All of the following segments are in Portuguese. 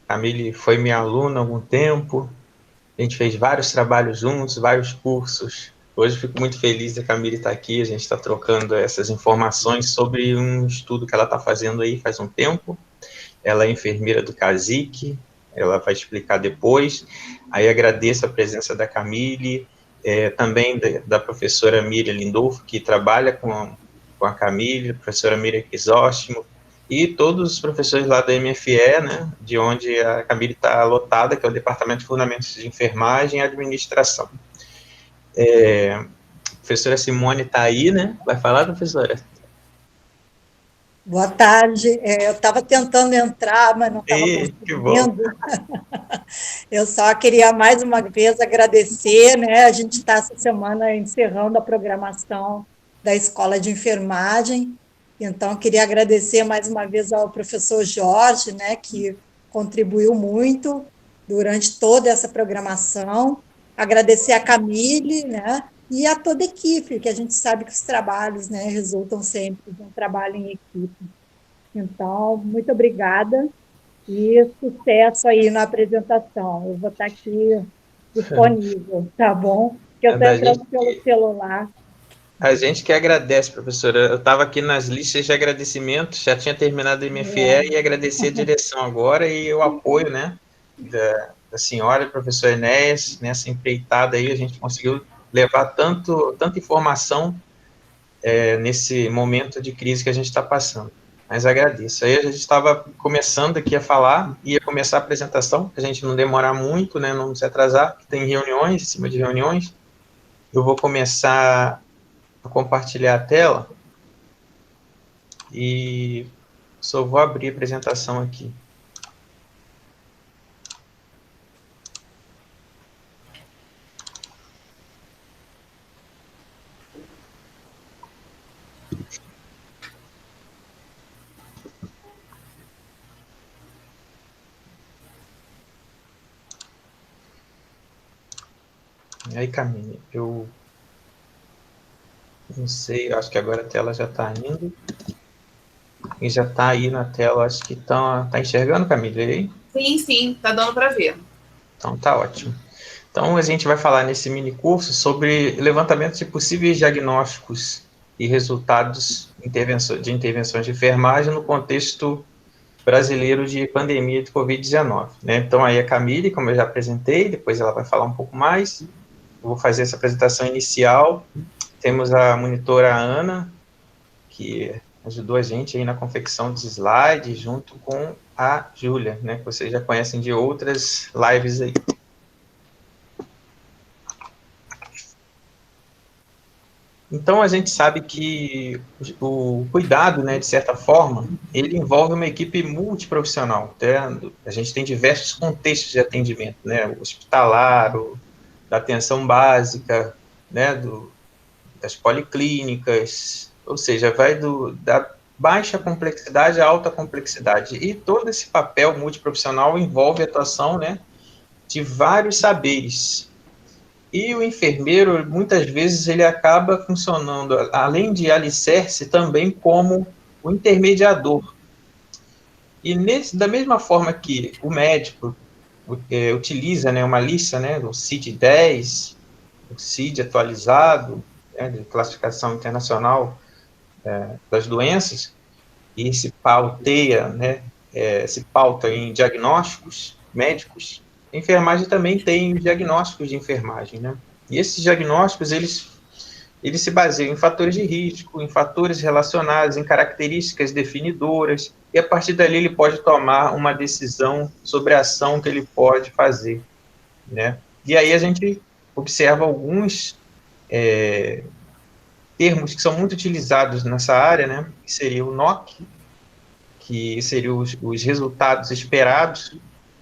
Camille foi minha aluna há algum tempo, a gente fez vários trabalhos juntos, vários cursos. Hoje fico muito feliz da Camille estar aqui, a gente está trocando essas informações sobre um estudo que ela está fazendo aí faz um tempo. Ela é enfermeira do CASIC, ela vai explicar depois. Aí agradeço a presença da Camille, também da professora Miriam Lindolfo, que trabalha com a Camille, a professora Miriam Crisóstomo, e todos os professores lá da MFE, né, de onde a Camille está lotada, que é o Departamento de Fundamentos de Enfermagem e Administração. A professora Simone está aí, né? Vai falar, professora? Boa tarde. Eu estava tentando entrar, mas não estava conseguindo. Eu só queria mais uma vez agradecer, né? A gente está essa semana encerrando a programação da Escola de Enfermagem, então queria agradecer mais uma vez ao professor Jorge, né, que contribuiu muito durante toda essa programação. Agradecer a Camille, né, e a toda a equipe, que a gente sabe que os trabalhos, né, resultam sempre de um trabalho em equipe. Então, muito obrigada e sucesso aí na apresentação. Eu vou estar aqui disponível, tá bom? Porque eu estou entrando pelo celular. A gente que agradece, professora. Eu estava aqui nas listas de agradecimentos, já tinha terminado a MFE e agradecer a direção agora e o apoio, né, da senhora, professor Enéas, nessa empreitada aí, a gente conseguiu levar tanta informação nesse momento de crise que a gente está passando. Mas agradeço. Aí a gente estava começando aqui a falar, ia começar a apresentação, para a gente não demorar muito, né, não se atrasar, tem reuniões, em cima de reuniões. Eu vou começar a compartilhar a tela e só vou abrir a apresentação aqui. Aí, Camille, eu não sei, acho que agora a tela já está indo. E já está aí na tela, acho que tá enxergando, Camille, aí? Sim, tá dando para ver. Então tá ótimo. Então a gente vai falar nesse mini curso sobre levantamento de possíveis diagnósticos e resultados de intervenções de enfermagem no contexto brasileiro de pandemia de Covid-19. Né? Então aí a Camille, como eu já apresentei, depois ela vai falar um pouco mais. Eu vou fazer essa apresentação inicial. Temos a monitora Ana, que ajudou a gente aí na confecção dos slides, junto com a Júlia, né, que vocês já conhecem de outras lives aí. Então, a gente sabe que o cuidado, né, de certa forma, ele envolve uma equipe multiprofissional. A gente tem diversos contextos de atendimento, né, o hospitalar, da atenção básica, né, das policlínicas, ou seja, vai da baixa complexidade à alta complexidade. E todo esse papel multiprofissional envolve a atuação, né, de vários saberes. E o enfermeiro, muitas vezes, ele acaba funcionando, além de alicerce, também como o intermediador. E da mesma forma que o médico utiliza, né, uma lista, né, do CID-10, o CID atualizado, né, de classificação internacional das doenças, e se pauteia, né, se pauta em diagnósticos médicos, a enfermagem também tem diagnósticos de enfermagem, né? E esses diagnósticos, eles se baseiam em fatores de risco, em fatores relacionados, em características definidoras, e a partir dali ele pode tomar uma decisão sobre a ação que ele pode fazer, né? E aí a gente observa alguns termos que são muito utilizados nessa área, né? Que seria o NOC, que seriam os resultados esperados.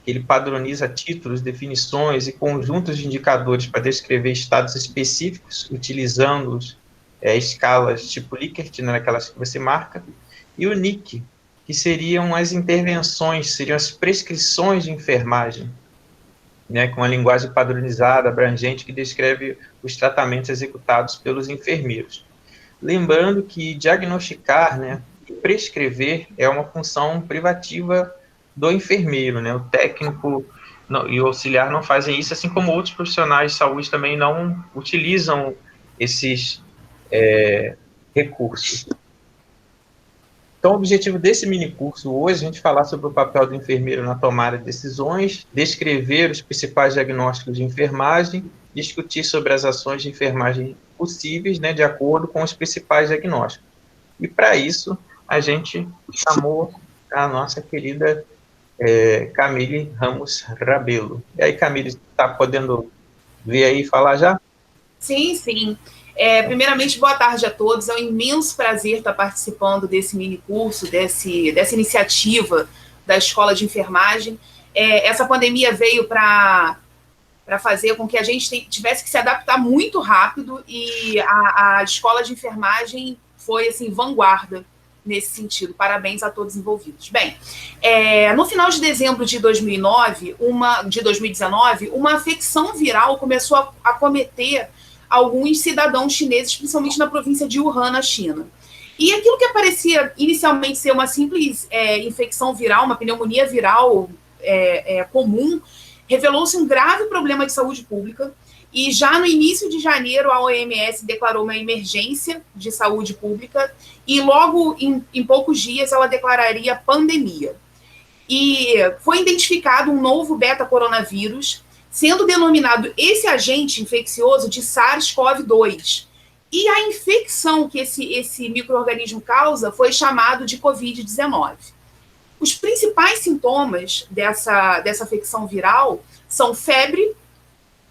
Ele padroniza títulos, definições e conjuntos de indicadores para descrever estados específicos, utilizando escalas tipo Likert, né, aquelas que você marca, e o NIC, que seriam as intervenções, seriam as prescrições de enfermagem, né, com uma linguagem padronizada, abrangente, que descreve os tratamentos executados pelos enfermeiros. Lembrando que diagnosticar, né, e prescrever é uma função privativa do enfermeiro, né? O técnico e o auxiliar não fazem isso, assim como outros profissionais de saúde também não utilizam esses recursos. Então, o objetivo desse minicurso hoje é a gente falar sobre o papel do enfermeiro na tomada de decisões, descrever os principais diagnósticos de enfermagem, discutir sobre as ações de enfermagem possíveis, né, de acordo com os principais diagnósticos. E, para isso, a gente chamou a nossa querida Camille Ramos Rabelo. E aí, Camille, está podendo ver aí e falar já? Sim, sim. Primeiramente, boa tarde a todos. É um imenso prazer estar participando desse minicurso, dessa iniciativa da Escola de Enfermagem. Essa pandemia veio para fazer com que a gente tivesse que se adaptar muito rápido e a Escola de Enfermagem foi, assim, vanguarda nesse sentido. Parabéns a todos envolvidos. Bem, no final de dezembro de 2019, uma afecção viral começou a acometer alguns cidadãos chineses, principalmente na província de Wuhan, na China. E aquilo que parecia inicialmente ser uma simples infecção viral, uma pneumonia viral comum, revelou-se um grave problema de saúde pública. E já no início de janeiro, a OMS declarou uma emergência de saúde pública e logo em poucos dias ela declararia pandemia. E foi identificado um novo beta-coronavírus, sendo denominado esse agente infeccioso de SARS-CoV-2. E a infecção que esse micro-organismo causa foi chamado de Covid-19. Os principais sintomas dessa afecção viral são febre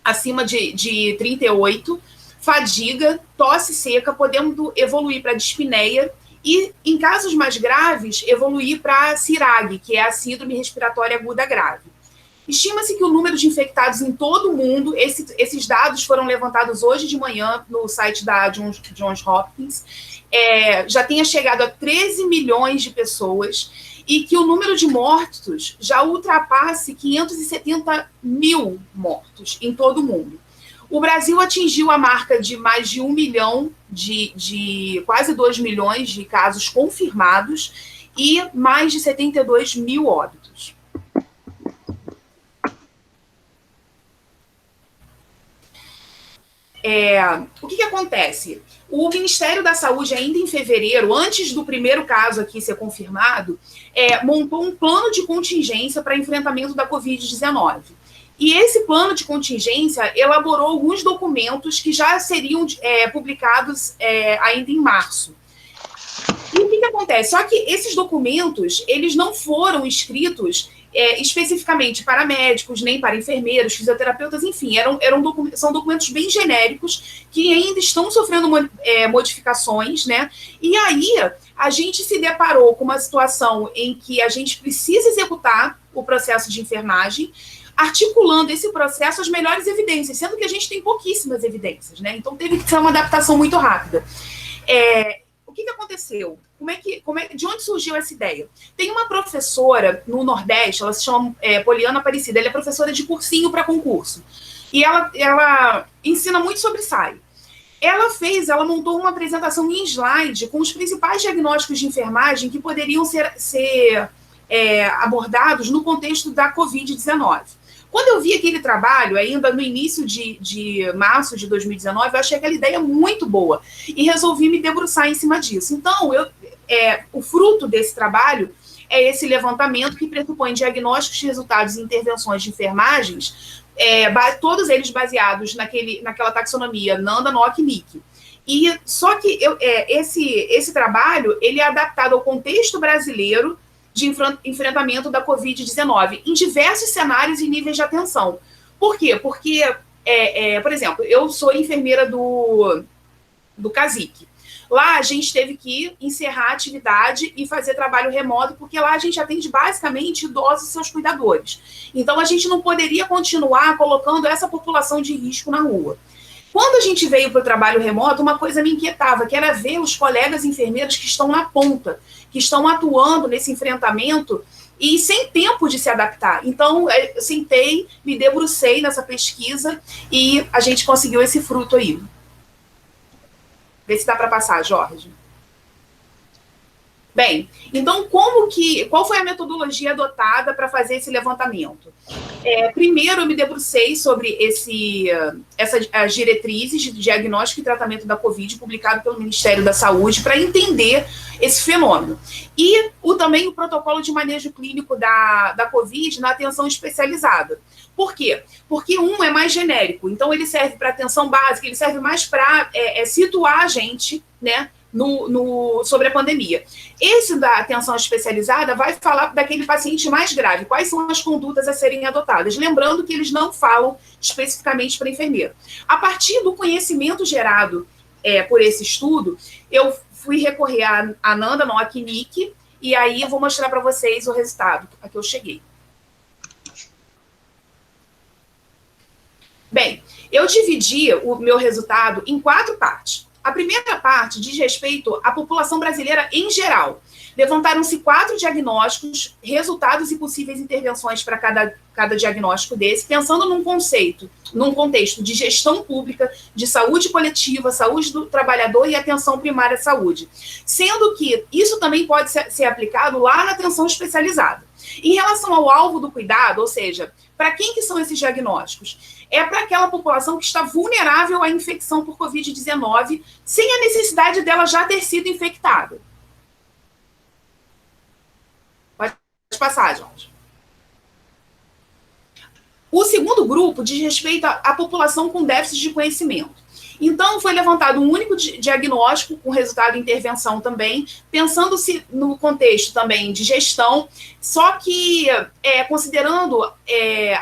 acima de 38, fadiga, tosse seca, podendo evoluir para dispneia e, em casos mais graves, evoluir para a CIRAG, que é a Síndrome Respiratória Aguda Grave. Estima-se que o número de infectados em todo o mundo, esses dados foram levantados hoje de manhã no site da Johns Hopkins, já tenha chegado a 13 milhões de pessoas e que o número de mortos já ultrapasse 570 mil mortos em todo o mundo. O Brasil atingiu a marca de mais de 1 milhão, de quase 2 milhões de casos confirmados e mais de 72 mil óbitos. O que acontece? O Ministério da Saúde, ainda em fevereiro, antes do primeiro caso aqui ser confirmado, montou um plano de contingência para enfrentamento da Covid-19. E esse plano de contingência elaborou alguns documentos que já seriam publicados ainda em março. E o que acontece? Só que esses documentos, eles não foram escritos especificamente para médicos, nem para enfermeiros, fisioterapeutas, enfim, são documentos bem genéricos que ainda estão sofrendo modificações, né? E aí a gente se deparou com uma situação em que a gente precisa executar o processo de enfermagem, articulando esse processo às melhores evidências, sendo que a gente tem pouquíssimas evidências, né? Então teve que ser uma adaptação muito rápida. O que aconteceu? De onde surgiu essa ideia? Tem uma professora no Nordeste, ela se chama Poliana Aparecida, ela é professora de cursinho para concurso. E ela ensina muito sobre SAI. Ela montou uma apresentação em slide com os principais diagnósticos de enfermagem que poderiam ser abordados no contexto da Covid-19. Quando eu vi aquele trabalho, ainda no início de março de 2019, eu achei aquela ideia muito boa e resolvi me debruçar em cima disso. Então, o fruto desse trabalho é esse levantamento que pressupõe diagnósticos, resultados e intervenções de enfermagens, todos eles baseados naquela taxonomia Nanda, NOC e NIC. E só que esse trabalho ele é adaptado ao contexto brasileiro de enfrentamento da Covid-19, em diversos cenários e níveis de atenção. Por quê? Porque, por exemplo, eu sou enfermeira do CASIC. Lá a gente teve que encerrar a atividade e fazer trabalho remoto, porque lá a gente atende basicamente idosos e seus cuidadores. Então a gente não poderia continuar colocando essa população de risco na rua. Quando a gente veio para o trabalho remoto, uma coisa me inquietava, que era ver os colegas enfermeiros que estão na ponta, que estão atuando nesse enfrentamento e sem tempo de se adaptar. Então, eu sentei, me debrucei nessa pesquisa e a gente conseguiu esse fruto aí. Vê se dá para passar, Jorge. Bem, então qual foi a metodologia adotada para fazer esse levantamento? Primeiro, eu me debrucei sobre as diretrizes de diagnóstico e tratamento da Covid, publicado pelo Ministério da Saúde, para entender esse fenômeno. E também o protocolo de manejo clínico da Covid na atenção especializada. Por quê? Porque é mais genérico, então ele serve para atenção básica, ele serve mais para situar a gente, né, sobre a pandemia. Esse da atenção especializada vai falar daquele paciente mais grave, quais são as condutas a serem adotadas. Lembrando que eles não falam especificamente para enfermeiro. A partir do conhecimento gerado por esse estudo, eu fui recorrer à Nanda, não, a Clinique, e aí eu vou mostrar para vocês o resultado a que eu cheguei. Bem, eu dividi o meu resultado em 4 partes. A primeira parte diz respeito à população brasileira em geral. Levantaram-se 4 diagnósticos, resultados e possíveis intervenções para cada diagnóstico desse, pensando num contexto de gestão pública, de saúde coletiva, saúde do trabalhador e atenção primária à saúde. Sendo que isso também pode ser aplicado lá na atenção especializada. Em relação ao alvo do cuidado, ou seja, para quem que são esses diagnósticos? É para aquela população que está vulnerável à infecção por Covid-19, sem a necessidade dela já ter sido infectada. Pode passar, Jorge. O segundo grupo diz respeito à população com déficit de conhecimento. Então, foi levantado um único diagnóstico com resultado de intervenção também, pensando-se no contexto também de gestão, só que considerando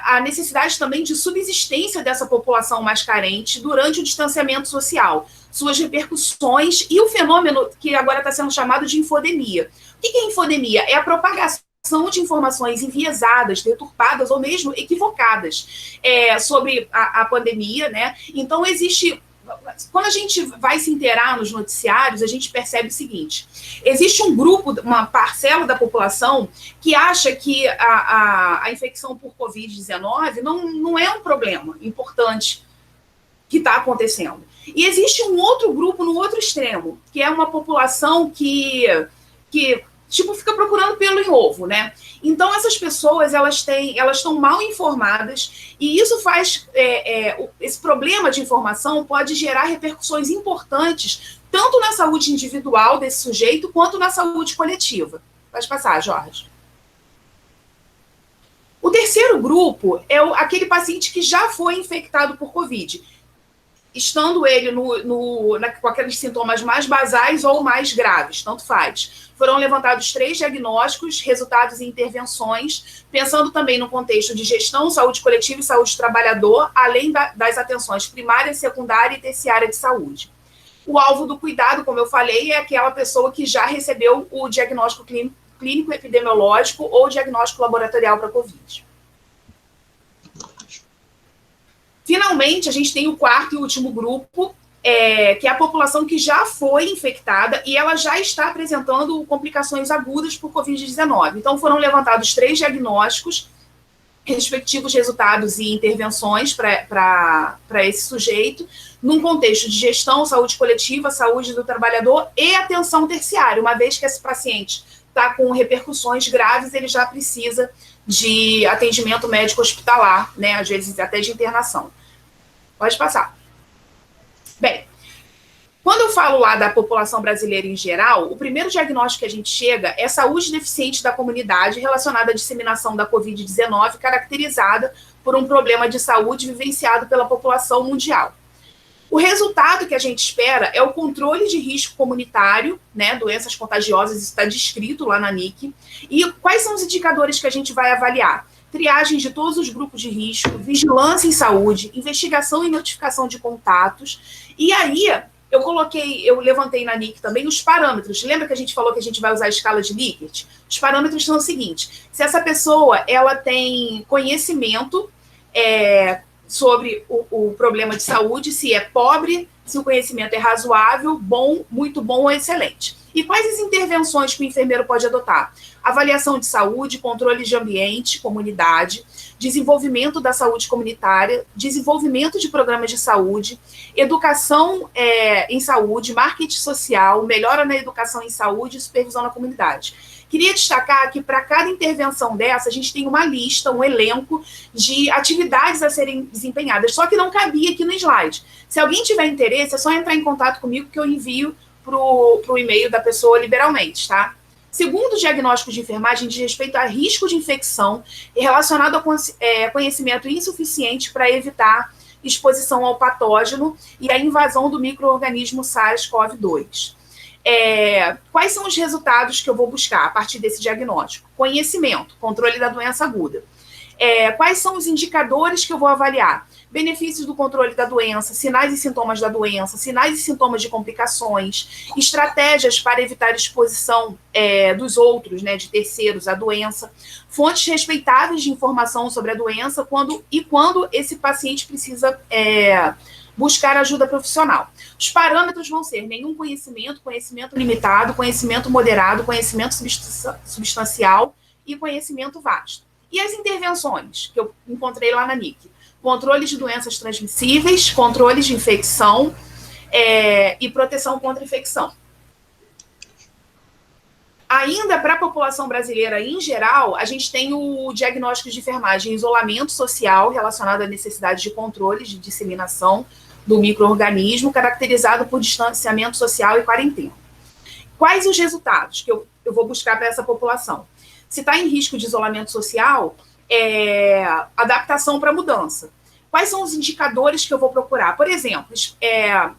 a necessidade também de subsistência dessa população mais carente durante o distanciamento social, suas repercussões e o fenômeno que agora está sendo chamado de infodemia. O que é infodemia? É a propagação de informações enviesadas, deturpadas ou mesmo equivocadas sobre a pandemia, né? Então, quando a gente vai se inteirar nos noticiários, a gente percebe o seguinte: existe um grupo, uma parcela da população que acha que a infecção por Covid-19 não é um problema importante que está acontecendo. E existe um outro grupo no outro extremo, que é uma população que fica procurando pelo em ovo, né? Então, essas pessoas, elas estão mal informadas, e isso faz, esse problema de informação pode gerar repercussões importantes, tanto na saúde individual desse sujeito, quanto na saúde coletiva. Pode passar, Jorge. O terceiro grupo é aquele paciente que já foi infectado por Covid, estando ele com aqueles sintomas mais basais ou mais graves, tanto faz. Foram levantados 3 diagnósticos, resultados e intervenções, pensando também no contexto de gestão, saúde coletiva e saúde do trabalhador, além das atenções primária, secundária e terciária de saúde. O alvo do cuidado, como eu falei, é aquela pessoa que já recebeu o diagnóstico clínico epidemiológico ou diagnóstico laboratorial para Covid. Finalmente, a gente tem o 4º e último grupo, que é a população que já foi infectada e ela já está apresentando complicações agudas por Covid-19. Então, foram levantados 3 diagnósticos, respectivos resultados e intervenções para esse sujeito, num contexto de gestão, saúde coletiva, saúde do trabalhador e atenção terciária. Uma vez que esse paciente está com repercussões graves, ele já precisa de atendimento médico hospitalar, né, às vezes até de internação. Pode passar. Bem, quando eu falo lá da população brasileira em geral, o primeiro diagnóstico que a gente chega é saúde deficiente da comunidade relacionada à disseminação da Covid-19, caracterizada por um problema de saúde vivenciado pela população mundial. O resultado que a gente espera é o controle de risco comunitário, né, doenças contagiosas, isso está descrito lá na NIC. E quais são os indicadores que a gente vai avaliar? Triagem de todos os grupos de risco, vigilância em saúde, investigação e notificação de contatos. E aí, eu levantei na NIC também os parâmetros. Lembra que a gente falou que a gente vai usar a escala de Likert? Os parâmetros são os seguintes: se essa pessoa ela tem conhecimento sobre o problema de saúde, se é pobre, se o conhecimento é razoável, bom, muito bom ou excelente. E quais as intervenções que o enfermeiro pode adotar? Avaliação de saúde, controle de ambiente, comunidade, desenvolvimento da saúde comunitária, desenvolvimento de programas de saúde, educação em saúde, marketing social, melhora na educação em saúde e supervisão na comunidade. Queria destacar que para cada intervenção dessa, a gente tem uma lista, um elenco de atividades a serem desempenhadas, só que não cabia aqui no slide. Se alguém tiver interesse, é só entrar em contato comigo que eu envio para o e-mail da pessoa liberalmente, tá? Segundo o diagnóstico de enfermagem, diz respeito a risco de infecção relacionado ao conhecimento insuficiente para evitar exposição ao patógeno e a invasão do micro-organismo SARS-CoV-2. Quais são os resultados que eu vou buscar a partir desse diagnóstico? Conhecimento, controle da doença aguda. Quais são os indicadores que eu vou avaliar? Benefícios do controle da doença, sinais e sintomas da doença, sinais e sintomas de complicações, estratégias para evitar exposição dos outros, né, de terceiros à doença, fontes respeitáveis de informação sobre a doença quando esse paciente precisa buscar ajuda profissional. Os parâmetros vão ser nenhum conhecimento, conhecimento limitado, conhecimento moderado, conhecimento substancial e conhecimento vasto. E as intervenções que eu encontrei lá na NIC? Controle de doenças transmissíveis, controle de infecção e proteção contra infecção. Ainda para a população brasileira em geral, a gente tem o diagnóstico de enfermagem em isolamento social relacionado à necessidade de controle de disseminação do micro-organismo, caracterizado por distanciamento social e quarentena. Quais os resultados que eu vou buscar para essa população? Se está em risco de isolamento social, adaptação para mudança. Quais são os indicadores que eu vou procurar? Por exemplo,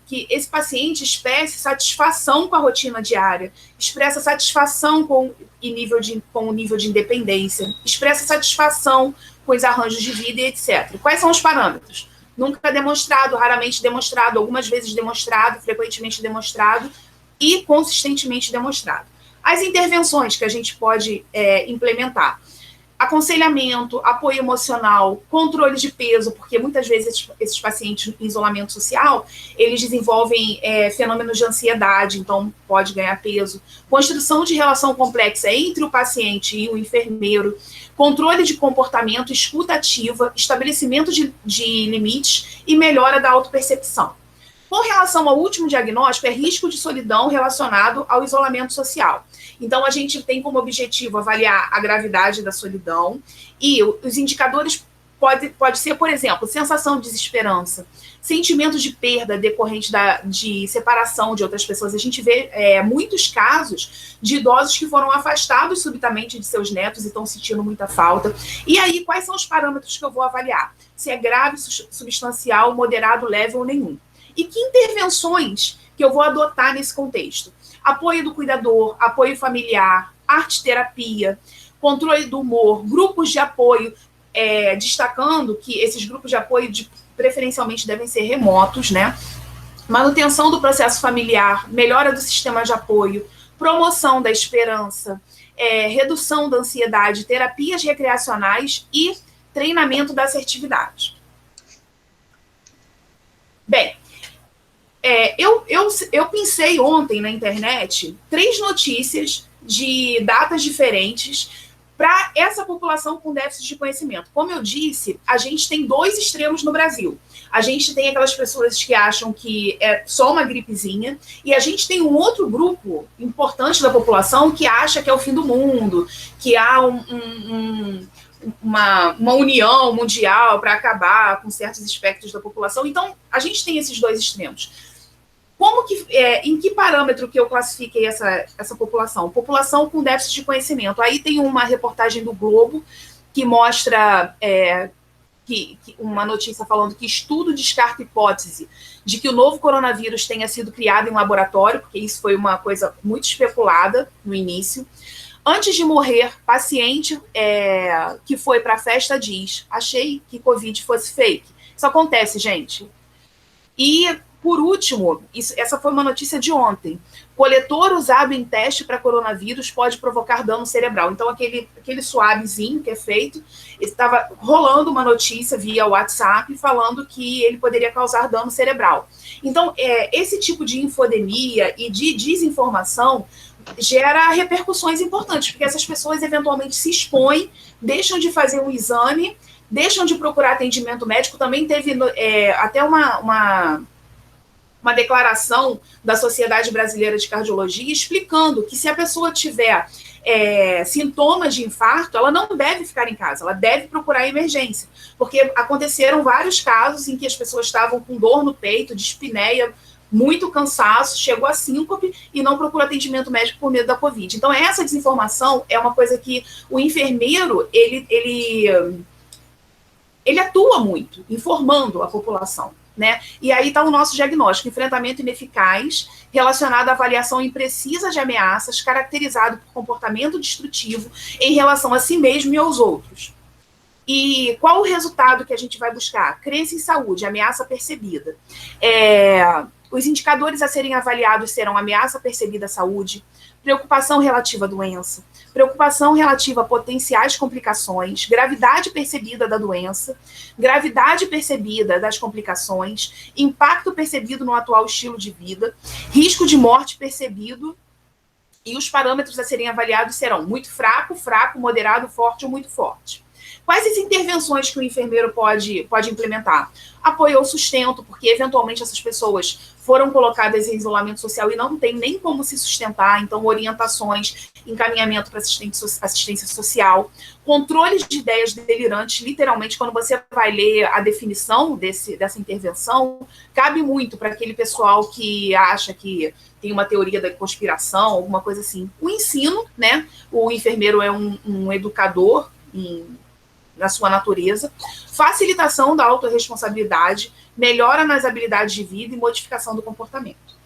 que esse paciente expresse satisfação com a rotina diária, expressa satisfação com o nível de independência, expressa satisfação com os arranjos de vida e etc. Quais são os parâmetros? Nunca demonstrado, raramente demonstrado, algumas vezes demonstrado, frequentemente demonstrado e consistentemente demonstrado. As intervenções que a gente pode implementar. Aconselhamento, apoio emocional, controle de peso, porque muitas vezes esses pacientes em isolamento social, eles desenvolvem fenômenos de ansiedade, então pode ganhar peso. Construção de relação complexa entre o paciente e o enfermeiro, controle de comportamento, escuta ativa, estabelecimento de limites e melhora da autopercepção. Com relação ao último diagnóstico, é risco de solidão relacionado ao isolamento social. Então, a gente tem como objetivo avaliar a gravidade da solidão e os indicadores pode ser, por exemplo, sensação de desesperança, sentimento de perda decorrente de separação de outras pessoas. A gente vê muitos casos de idosos que foram afastados subitamente de seus netos e estão sentindo muita falta. E aí, quais são os parâmetros que eu vou avaliar? Se é grave, substancial, moderado, leve ou nenhum. E que intervenções que eu vou adotar nesse contexto? Apoio do cuidador, apoio familiar, arte-terapia, controle do humor, grupos de apoio, destacando que esses grupos de apoio preferencialmente devem ser remotos, né? Manutenção do processo familiar, melhora do sistema de apoio, promoção da esperança, redução da ansiedade, terapias recreacionais e treinamento da assertividade. Bem, eu pensei ontem na internet 3 notícias de datas diferentes para essa população com déficit de conhecimento. Como eu disse, a gente tem 2 extremos no Brasil. A gente tem aquelas pessoas que acham que é só uma gripezinha, e a gente tem um outro grupo importante da população que acha que é o fim do mundo, que há uma união mundial para acabar com certos aspectos da população. Então, a gente tem esses 2 extremos. Em que parâmetro que eu classifiquei essa população? População com déficit de conhecimento. Aí tem uma reportagem do Globo que mostra uma notícia falando que estudo descarta hipótese de que o novo coronavírus tenha sido criado em laboratório, porque isso foi uma coisa muito especulada no início. Antes de morrer, paciente que foi para a festa diz: achei que Covid fosse fake. Isso acontece, gente. E, por último, essa foi uma notícia de ontem. Coletor usado em teste para coronavírus pode provocar dano cerebral. Então, aquele suavezinho que é feito, estava rolando uma notícia via WhatsApp falando que ele poderia causar dano cerebral. Então, esse tipo de infodemia e de desinformação gera repercussões importantes, porque essas pessoas eventualmente se expõem, deixam de fazer um exame, deixam de procurar atendimento médico. Também teve até uma declaração da Sociedade Brasileira de Cardiologia explicando que se a pessoa tiver sintomas de infarto, ela não deve ficar em casa, ela deve procurar emergência, porque aconteceram vários casos em que as pessoas estavam com dor no peito, dispneia, muito cansaço, chegou a síncope e não procurou atendimento médico por medo da Covid. Então, essa desinformação é uma coisa que o enfermeiro, ele atua muito, informando a população, né? E aí está o nosso diagnóstico: enfrentamento ineficaz, relacionado à avaliação imprecisa de ameaças, caracterizado por comportamento destrutivo em relação a si mesmo e aos outros. E qual o resultado que a gente vai buscar? Crença em saúde, ameaça percebida. Os indicadores a serem avaliados serão ameaça percebida à saúde, preocupação relativa à doença, preocupação relativa a potenciais complicações, gravidade percebida da doença, gravidade percebida das complicações, impacto percebido no atual estilo de vida, risco de morte percebido, e os parâmetros a serem avaliados serão muito fraco, fraco, moderado, forte ou muito forte. Quais as intervenções que o enfermeiro pode implementar? Apoio ao sustento, porque eventualmente essas pessoas foram colocadas em isolamento social e não tem nem como se sustentar, então orientações, encaminhamento para assistência social, controle de ideias delirantes. Literalmente, quando você vai ler a definição dessa intervenção, cabe muito para aquele pessoal que acha que tem uma teoria da conspiração, alguma coisa assim. O ensino, né? O enfermeiro é um educador na sua natureza, facilitação da autorresponsabilidade, melhora nas habilidades de vida e modificação do comportamento.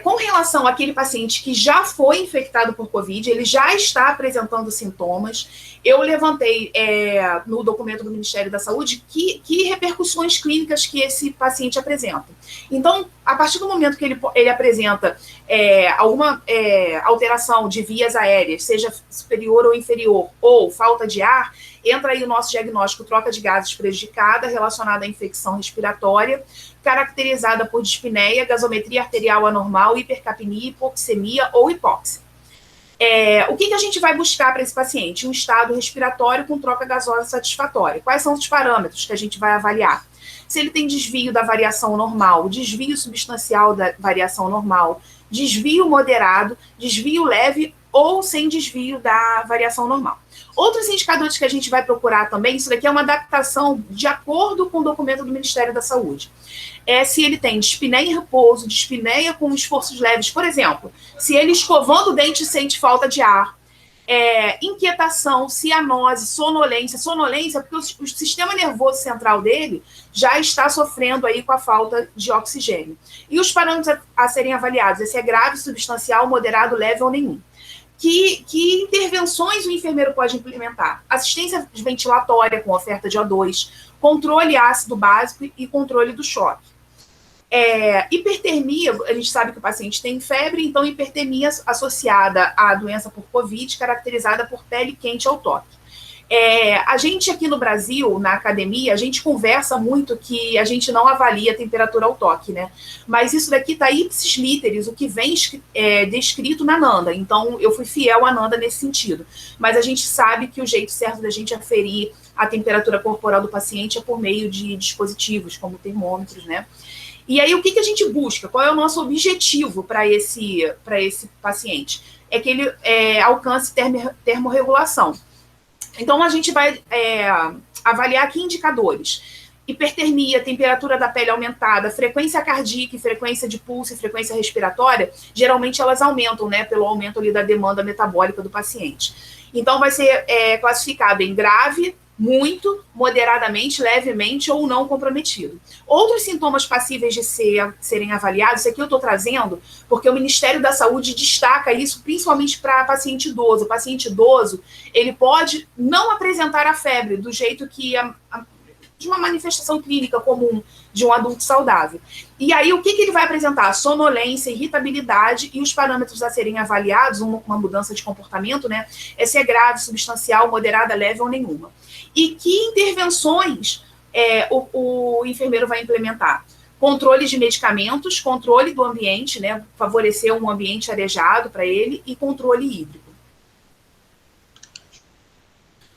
Com relação àquele paciente que já foi infectado por Covid, ele já está apresentando sintomas, eu levantei no documento do Ministério da Saúde que repercussões clínicas que esse paciente apresenta. Então, a partir do momento que ele apresenta alguma alteração de vias aéreas, seja superior ou inferior, ou falta de ar, entra aí o nosso diagnóstico: troca de gases prejudicada relacionada à infecção respiratória, caracterizada por dispneia, gasometria arterial anormal, hipercapnia, hipoxemia ou hipóxia. O que a gente vai buscar para esse paciente? Um estado respiratório com troca gasosa satisfatória. Quais são os parâmetros que a gente vai avaliar? Se ele tem desvio da variação normal, desvio substancial da variação normal, desvio moderado, desvio leve ou sem desvio da variação normal. Outros indicadores que a gente vai procurar também, isso daqui é uma adaptação de acordo com o documento do Ministério da Saúde. Se ele tem dispneia em repouso, dispneia com esforços leves, por exemplo, se ele escovando o dente sente falta de ar, inquietação, cianose, sonolência, porque o sistema nervoso central dele já está sofrendo aí com a falta de oxigênio. E os parâmetros a serem avaliados: esse é grave, substancial, moderado, leve ou nenhum. Que intervenções o enfermeiro pode implementar? Assistência ventilatória com oferta de O2, controle ácido básico e controle do choque. Hipertermia, a gente sabe que o paciente tem febre, então hipertermia associada à doença por Covid, caracterizada por pele quente ao toque. A gente aqui no Brasil, na academia, a gente conversa muito que a gente não avalia a temperatura ao toque, né? Mas isso daqui está ipsis literis, o que vem descrito na NANDA. Então, eu fui fiel à NANDA nesse sentido. Mas a gente sabe que o jeito certo da gente aferir a temperatura corporal do paciente é por meio de dispositivos, como termômetros, né? E aí, o que a gente busca? Qual é o nosso objetivo para esse paciente? É que ele alcance termorregulação. Então, a gente vai avaliar aqui indicadores: hipertermia, temperatura da pele aumentada, frequência cardíaca, frequência de pulso e frequência respiratória. Geralmente, elas aumentam, né, pelo aumento ali da demanda metabólica do paciente. Então, vai ser classificado em grave, muito, moderadamente, levemente ou não comprometido. Outros sintomas passíveis de serem avaliados, isso aqui eu estou trazendo porque o Ministério da Saúde destaca isso principalmente para paciente idoso. O paciente idoso, ele pode não apresentar a febre do jeito que de uma manifestação clínica comum de um adulto saudável. E aí, o que ele vai apresentar? Sonolência, irritabilidade, e os parâmetros a serem avaliados, uma mudança de comportamento, né? Se é grave, substancial, moderada, leve ou nenhuma. E que intervenções o enfermeiro vai implementar? controle de medicamentos, controle do ambiente, né, favorecer um ambiente arejado para ele, e controle hídrico.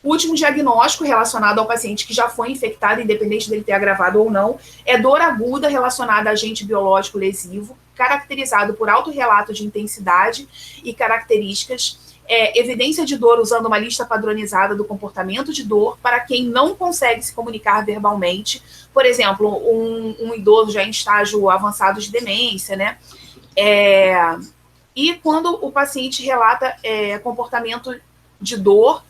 O último diagnóstico relacionado ao paciente que já foi infectado, independente dele ter agravado ou não, é dor aguda relacionada a agente biológico lesivo, caracterizado por alto relato de intensidade e características, evidência de dor usando uma lista padronizada do comportamento de dor para quem não consegue se comunicar verbalmente, por exemplo, um idoso já em estágio avançado de demência, né? E quando o paciente relata comportamento de dor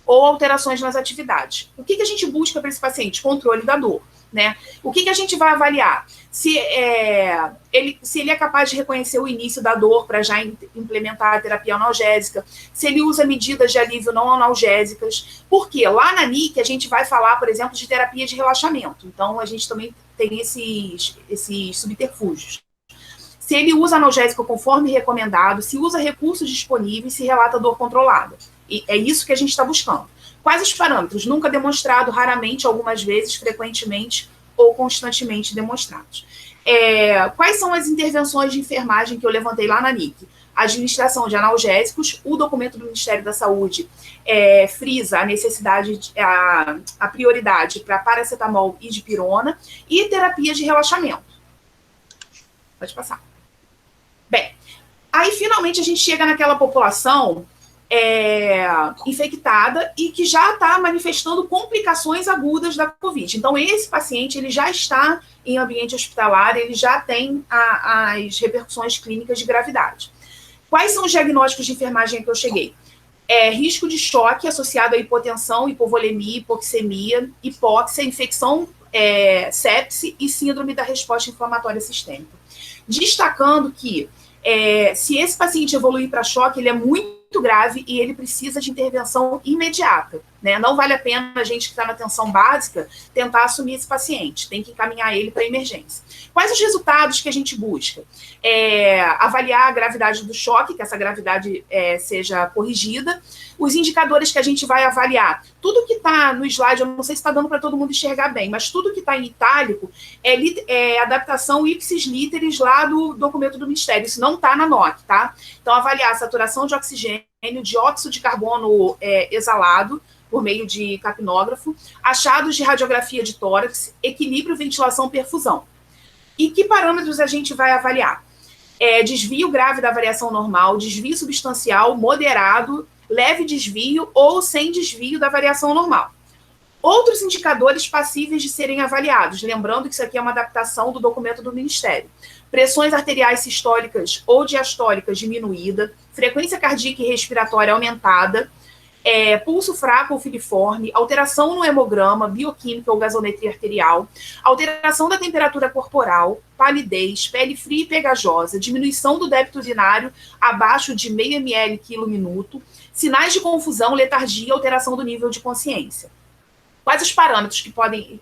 ou alterações nas atividades. O que a gente busca para esse paciente? Controle da dor, né? O que a gente vai avaliar? Se ele é capaz de reconhecer o início da dor para já implementar a terapia analgésica, se ele usa medidas de alívio não analgésicas, porque lá na NIC a gente vai falar, por exemplo, de terapia de relaxamento. Então, a gente também tem esses subterfúgios. Se ele usa analgésico conforme recomendado, se usa recursos disponíveis, se relata dor controlada. E é isso que a gente está buscando. Quais os parâmetros? Nunca demonstrado, raramente, algumas vezes, frequentemente ou constantemente demonstrados. Quais são as intervenções de enfermagem que eu levantei lá na NIC? Administração de analgésicos, o documento do Ministério da Saúde frisa a necessidade, a prioridade para paracetamol e dipirona, e terapia de relaxamento. Pode passar. Bem, aí finalmente a gente chega naquela população infectada e que já está manifestando complicações agudas da Covid. Então, esse paciente ele já está em ambiente hospitalar, ele já tem as repercussões clínicas de gravidade. Quais são os diagnósticos de enfermagem a que eu cheguei? Risco de choque associado a hipotensão, hipovolemia, hipoxemia, hipóxia, infecção, sepse e síndrome da resposta inflamatória sistêmica. Destacando que, se esse paciente evoluir para choque, ele é muito grave e ele precisa de intervenção imediata, né? Não vale a pena a gente que está na atenção básica tentar assumir esse paciente, tem que encaminhar ele para emergência. Quais os resultados que a gente busca? Avaliar a gravidade do choque, que essa gravidade seja corrigida. Os indicadores que a gente vai avaliar, tudo que está no slide, eu não sei se está dando para todo mundo enxergar bem, mas tudo que está em itálico é adaptação ipsis literis lá do documento do Ministério, isso não está na NOC, tá? Então, avaliar a saturação de oxigênio, dióxido de carbono exalado, por meio de capnógrafo, achados de radiografia de tórax, equilíbrio, ventilação, perfusão. E que parâmetros a gente vai avaliar? Desvio grave da variação normal, desvio substancial, moderado, leve desvio ou sem desvio da variação normal. Outros indicadores passíveis de serem avaliados, lembrando que isso aqui é uma adaptação do documento do Ministério. Pressões arteriais sistólicas ou diastólicas diminuída, frequência cardíaca e respiratória aumentada, pulso fraco ou filiforme, alteração no hemograma, bioquímica ou gasometria arterial, alteração da temperatura corporal, palidez, pele fria e pegajosa, diminuição do débito urinário abaixo de 0,5 ml quilo minuto, sinais de confusão, letargia, alteração do nível de consciência. Quais os parâmetros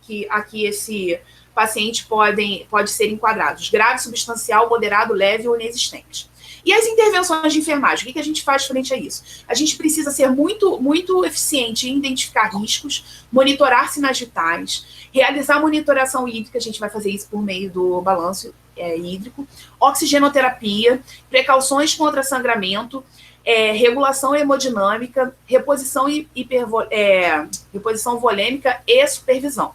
que aqui esse paciente pode ser enquadrados? Grave, substancial, moderado, leve ou inexistente. E as intervenções de enfermagem, o que a gente faz frente a isso? A gente precisa ser muito, muito eficiente em identificar riscos, monitorar sinais vitais, realizar monitoração hídrica, a gente vai fazer isso por meio do balanço hídrico, oxigenoterapia, precauções contra sangramento, regulação hemodinâmica, reposição volêmica e supervisão.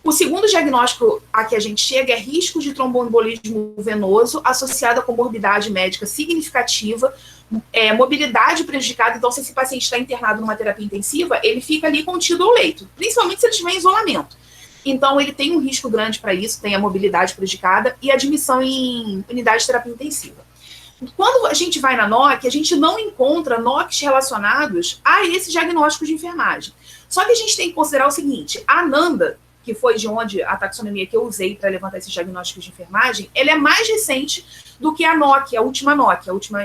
O segundo diagnóstico a que a gente chega é risco de tromboembolismo venoso associado a comorbidade médica significativa, mobilidade prejudicada. Então, se esse paciente está internado numa terapia intensiva, ele fica ali contido ao leito, principalmente se ele estiver em isolamento. Então, ele tem um risco grande para isso, tem a mobilidade prejudicada e admissão em unidade de terapia intensiva. Quando a gente vai na NOC, a gente não encontra NOCs relacionados a esse diagnóstico de enfermagem. Só que a gente tem que considerar o seguinte, a ANANDA, que foi de onde a taxonomia que eu usei para levantar esses diagnósticos de enfermagem, ela é mais recente do que a NOC, a última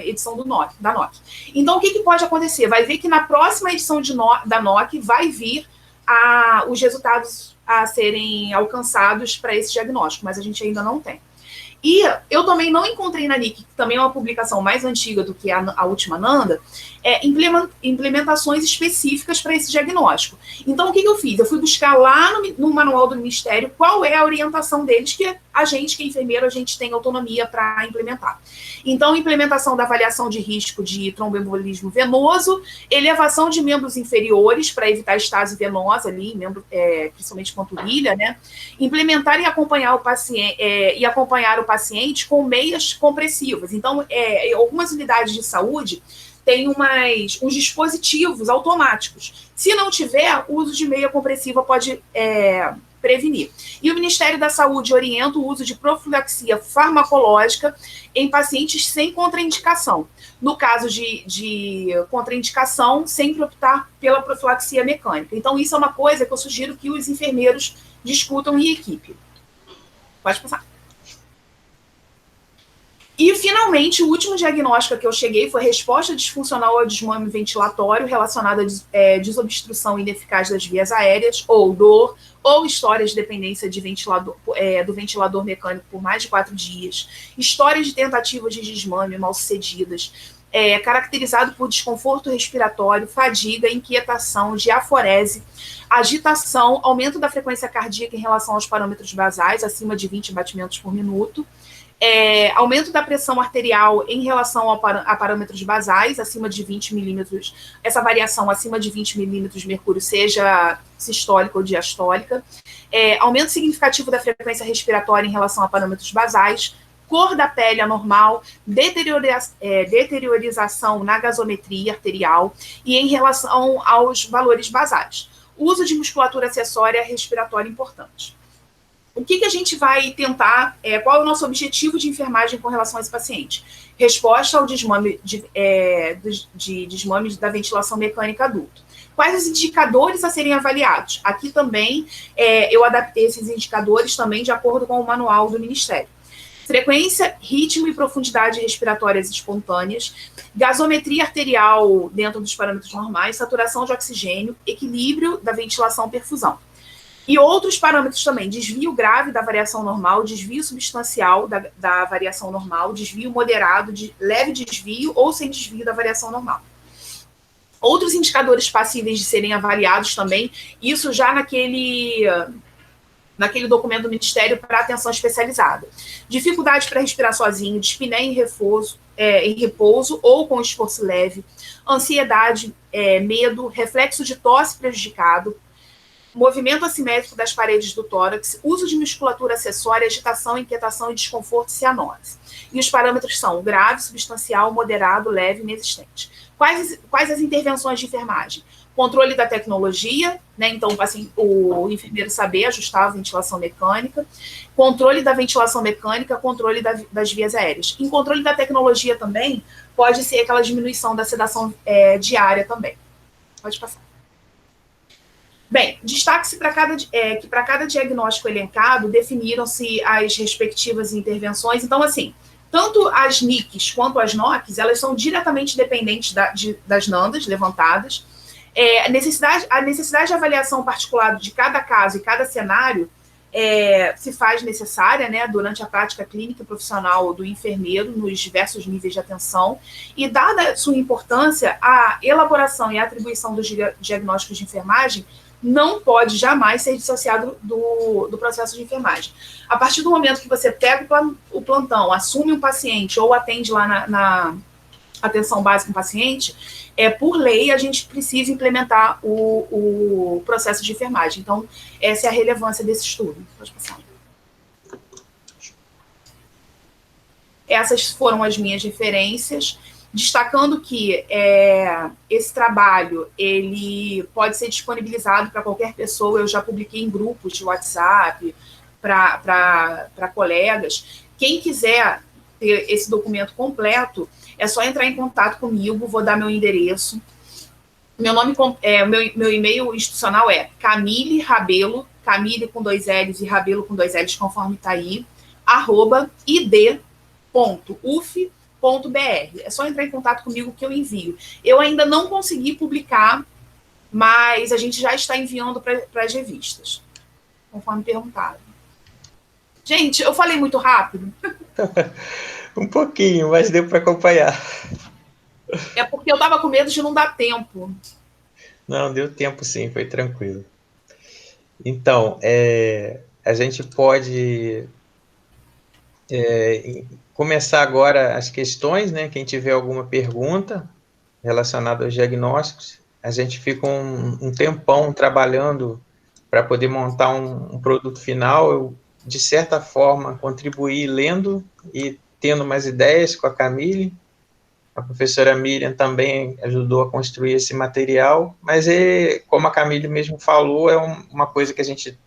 edição da NOC. Então, o que pode acontecer? Vai ver que na próxima edição da NOC vai vir os resultados a serem alcançados para esse diagnóstico, mas a gente ainda não tem. E eu também não encontrei na NIC, que também é uma publicação mais antiga do que a última Nanda, implementações específicas para esse diagnóstico. Então, o que eu fiz? Eu fui buscar lá no manual do Ministério qual é a orientação deles, que a gente, que é enfermeiro, a gente tem autonomia para implementar. Então, implementação da avaliação de risco de tromboembolismo venoso, elevação de membros inferiores para evitar estase venosa ali, principalmente panturrilha, né? Implementar e acompanhar o paciente com meias compressivas. Então, algumas unidades de saúde têm uns dispositivos automáticos. Se não tiver, o uso de meia compressiva pode prevenir. E o Ministério da Saúde orienta o uso de profilaxia farmacológica em pacientes sem contraindicação. No caso de contraindicação, sempre optar pela profilaxia mecânica. Então, isso é uma coisa que eu sugiro que os enfermeiros discutam em equipe. Pode passar. E, finalmente, o último diagnóstico a que eu cheguei foi resposta disfuncional ao desmame ventilatório relacionada a desobstrução ineficaz das vias aéreas, ou dor, ou histórias de dependência do ventilador mecânico por mais de 4 dias, histórias de tentativas de desmame mal-sucedidas, caracterizado por desconforto respiratório, fadiga, inquietação, diaforese, agitação, aumento da frequência cardíaca em relação aos parâmetros basais, acima de 20 batimentos por minuto, aumento da pressão arterial em relação a parâmetros basais, acima de 20 milímetros, essa variação acima de 20 milímetros de mercúrio, seja sistólica ou diastólica, aumento significativo da frequência respiratória em relação a parâmetros basais, cor da pele anormal, deteriorização na gasometria arterial e em relação aos valores basais. Uso de musculatura acessória respiratória importante. O que a gente vai tentar, qual é o nosso objetivo de enfermagem com relação a esse paciente? Resposta ao desmame desmame da ventilação mecânica adulto. Quais os indicadores a serem avaliados? Aqui também, eu adaptei esses indicadores também de acordo com o manual do Ministério. Frequência, ritmo e profundidade respiratórias espontâneas, gasometria arterial dentro dos parâmetros normais, saturação de oxigênio, equilíbrio da ventilação-perfusão. E outros parâmetros também, desvio grave da variação normal, desvio substancial da variação normal, desvio moderado, leve desvio ou sem desvio da variação normal. Outros indicadores passíveis de serem avaliados também, isso já naquele documento do Ministério para atenção especializada. Dificuldade para respirar sozinho, dispneia em repouso ou com esforço leve, ansiedade, medo, reflexo de tosse prejudicado, movimento assimétrico das paredes do tórax, uso de musculatura acessória, agitação, inquietação e desconforto e cianose. E os parâmetros são grave, substancial, moderado, leve e inexistente. Quais as intervenções de enfermagem? Controle da tecnologia, né? Então o enfermeiro saber ajustar a ventilação mecânica, controle da ventilação mecânica, controle das vias aéreas. Em controle da tecnologia também, pode ser aquela diminuição da sedação diária também. Pode passar. Bem, destaque-se que para cada diagnóstico elencado, definiram-se as respectivas intervenções. Então, assim, tanto as NICs quanto as NOCs, elas são diretamente dependentes das NANDAs levantadas. A necessidade de avaliação particular de cada caso e cada cenário se faz necessária, né, durante a prática clínica e profissional do enfermeiro nos diversos níveis de atenção, e dada sua importância, a elaboração e a atribuição dos diagnósticos de enfermagem não pode jamais ser dissociado do processo de enfermagem. A partir do momento que você pega o plantão, assume um paciente ou atende lá na atenção básica um paciente, por lei, a gente precisa implementar o processo de enfermagem. Então, essa é a relevância desse estudo. Pode passar. Essas foram as minhas referências, destacando que esse trabalho ele pode ser disponibilizado para qualquer pessoa. Eu já publiquei em grupos de WhatsApp para colegas. Quem quiser ter esse documento completo, é só entrar em contato comigo, vou dar meu endereço. Meu e-mail institucional é Camille Rabelo, Camille com 2 L's e Rabelo com 2 L's, conforme está aí, @id.uf.br. É só entrar em contato comigo que eu envio. Eu ainda não consegui publicar, mas a gente já está enviando para as revistas, conforme perguntado. Gente, eu falei muito rápido? Um pouquinho, mas deu para acompanhar. É porque eu estava com medo de não dar tempo. Não, deu tempo sim, foi tranquilo. Então, a gente pode começar agora as questões, né? Quem tiver alguma pergunta relacionada aos diagnósticos, a gente fica um tempão trabalhando para poder montar um produto final. Eu, de certa forma, contribuí lendo e tendo mais ideias com a Camille. A professora Miriam também ajudou a construir esse material, mas como a Camille mesmo falou, é uma coisa que a gente,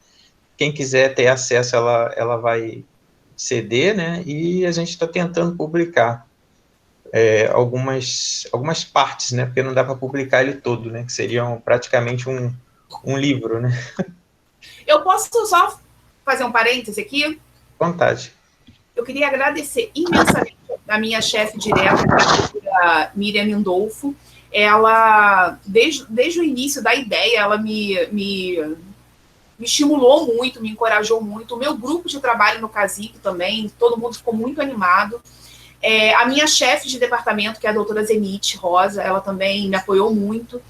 quem quiser ter acesso, ela vai ceder, né? E a gente está tentando publicar algumas partes, né? Porque não dá para publicar ele todo, né? Que seriam praticamente um livro, né? Eu posso só fazer um parêntese aqui? Vontade. Eu queria agradecer imensamente a minha chefe direta, a Miriam Mindolfo. Ela, desde o início da ideia, ela me estimulou muito, me encorajou muito. O meu grupo de trabalho no CASIP também, todo mundo ficou muito animado. A minha chefe de departamento, que é a doutora Zenite Rosa, ela também me apoiou muito.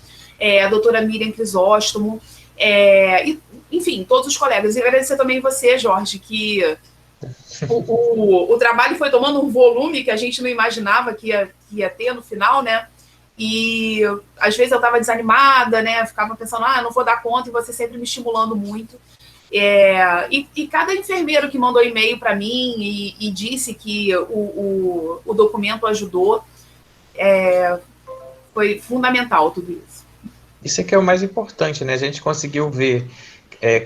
A doutora Miriam Crisóstomo, enfim, todos os colegas. E agradecer também você, Jorge, que o trabalho foi tomando um volume que a gente não imaginava que ia ter no final, né? E às vezes eu estava desanimada, né? Ficava pensando, não vou dar conta, e você sempre me estimulando muito. E cada enfermeiro que mandou e-mail para mim e disse que o documento ajudou, foi fundamental tudo isso. Isso é que é o mais importante, né? A gente conseguiu ver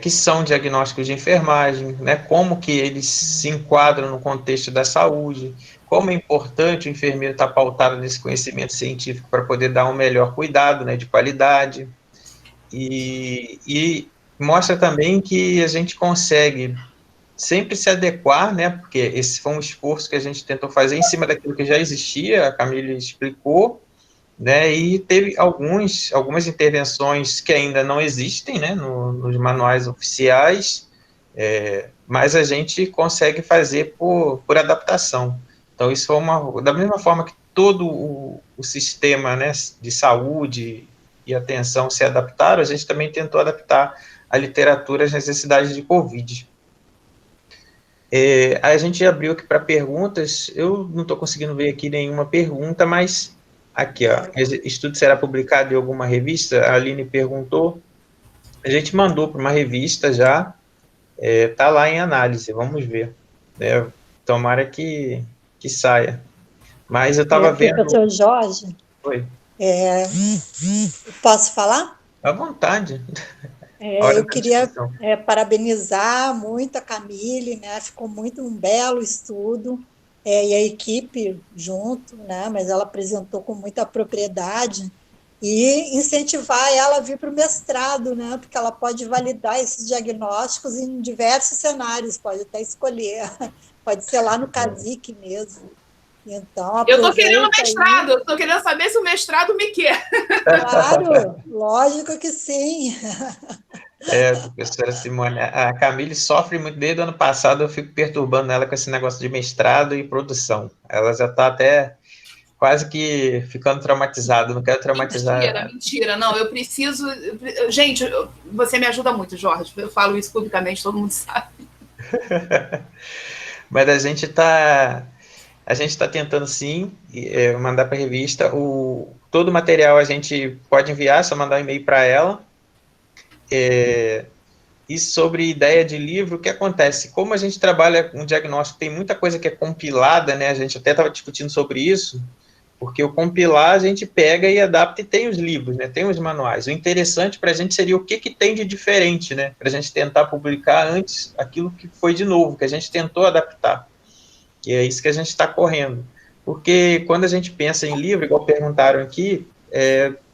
que são diagnósticos de enfermagem, né? Como que eles se enquadram no contexto da saúde, como é importante o enfermeiro estar pautado nesse conhecimento científico para poder dar um melhor cuidado, né, de qualidade, e mostra também que a gente consegue sempre se adequar, né, porque esse foi um esforço que a gente tentou fazer em cima daquilo que já existia, a Camille explicou, né, e teve algumas intervenções que ainda não existem, né, nos manuais oficiais, mas a gente consegue fazer por adaptação. Então, isso foi da mesma forma que todo o sistema, né, de saúde e atenção se adaptaram, a gente também tentou adaptar a literatura às necessidades de Covid. A gente abriu aqui para perguntas, eu não estou conseguindo ver aqui nenhuma pergunta, mas aqui, ó, estudo será publicado em alguma revista? A Aline perguntou, a gente mandou para uma revista já, está lá em análise, vamos ver, né? Tomara que saia. Mas eu estava vendo... Professor Jorge, Oi. Posso falar? À vontade. Eu queria parabenizar muito a Camille, né? Ficou um belo estudo, e a equipe junto, né? Mas ela apresentou com muita propriedade, e incentivar ela a vir para o mestrado, né? Porque ela pode validar esses diagnósticos em diversos cenários, pode até escolher, pode ser lá no CASIC mesmo. Então, eu estou querendo mestrado, eu estou querendo saber se o mestrado me quer. Claro, lógico que sim. Professora Simone, a Camille sofre muito desde o ano passado, eu fico perturbando ela com esse negócio de mestrado e produção. Ela já está até quase que ficando traumatizada, não quero traumatizar. Mentira, não, eu preciso... Gente, você me ajuda muito, Jorge, eu falo isso publicamente, todo mundo sabe. Mas a gente está tentando, sim, mandar para a revista. Todo o material a gente pode enviar, só mandar um e-mail para ela. E sobre ideia de livro, o que acontece? Como a gente trabalha com diagnóstico, tem muita coisa que é compilada, né? A gente até estava discutindo sobre isso, porque o compilar a gente pega e adapta e tem os livros, né? Tem os manuais. O interessante para a gente seria o que tem de diferente, né? Para a gente tentar publicar antes aquilo que foi de novo, que a gente tentou adaptar. E é isso que a gente está correndo. Porque quando a gente pensa em livro, igual perguntaram aqui,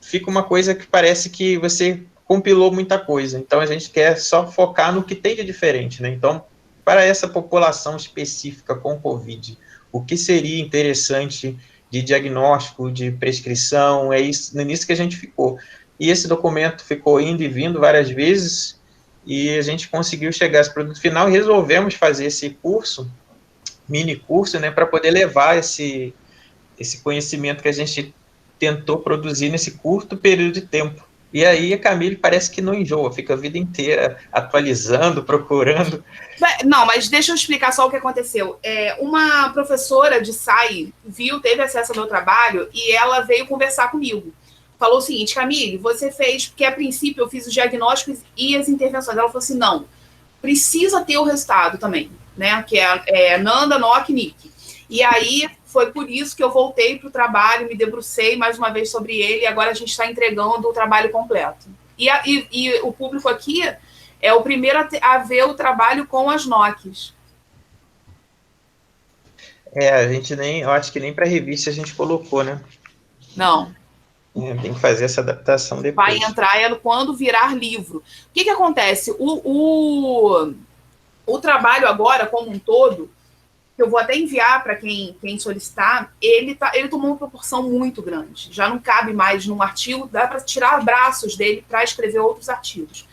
fica uma coisa que parece que você compilou muita coisa. Então, a gente quer só focar no que tem de diferente, né? Então, para essa população específica com Covid, o que seria interessante de diagnóstico, de prescrição, nisso que a gente ficou. E esse documento ficou indo e vindo várias vezes, e a gente conseguiu chegar a esse produto final e resolvemos fazer esse curso, mini curso, né, para poder levar esse conhecimento que a gente tentou produzir nesse curto período de tempo. E aí a Camille parece que não enjoa, fica a vida inteira atualizando, procurando. Não, mas deixa eu explicar só o que aconteceu. Uma professora de SAI teve acesso ao meu trabalho e ela veio conversar comigo. Falou o seguinte: Camille, você fez, porque a princípio eu fiz os diagnósticos e as intervenções. Ela falou assim: não, precisa ter o resultado também, né? Que é Nanda, NOC, NIC. E aí foi por isso que eu voltei para o trabalho, me debrucei mais uma vez sobre ele, e agora a gente está entregando o trabalho completo. E o público aqui é o primeiro a ver o trabalho com as NOCs. A gente eu acho que nem para a revista a gente colocou, né? Não. Tem que fazer essa adaptação depois. Vai entrar quando virar livro. O que acontece? O trabalho agora, como um todo, que eu vou até enviar para quem solicitar, ele tomou uma proporção muito grande. Já não cabe mais num artigo, dá para tirar braços dele para escrever outros artigos.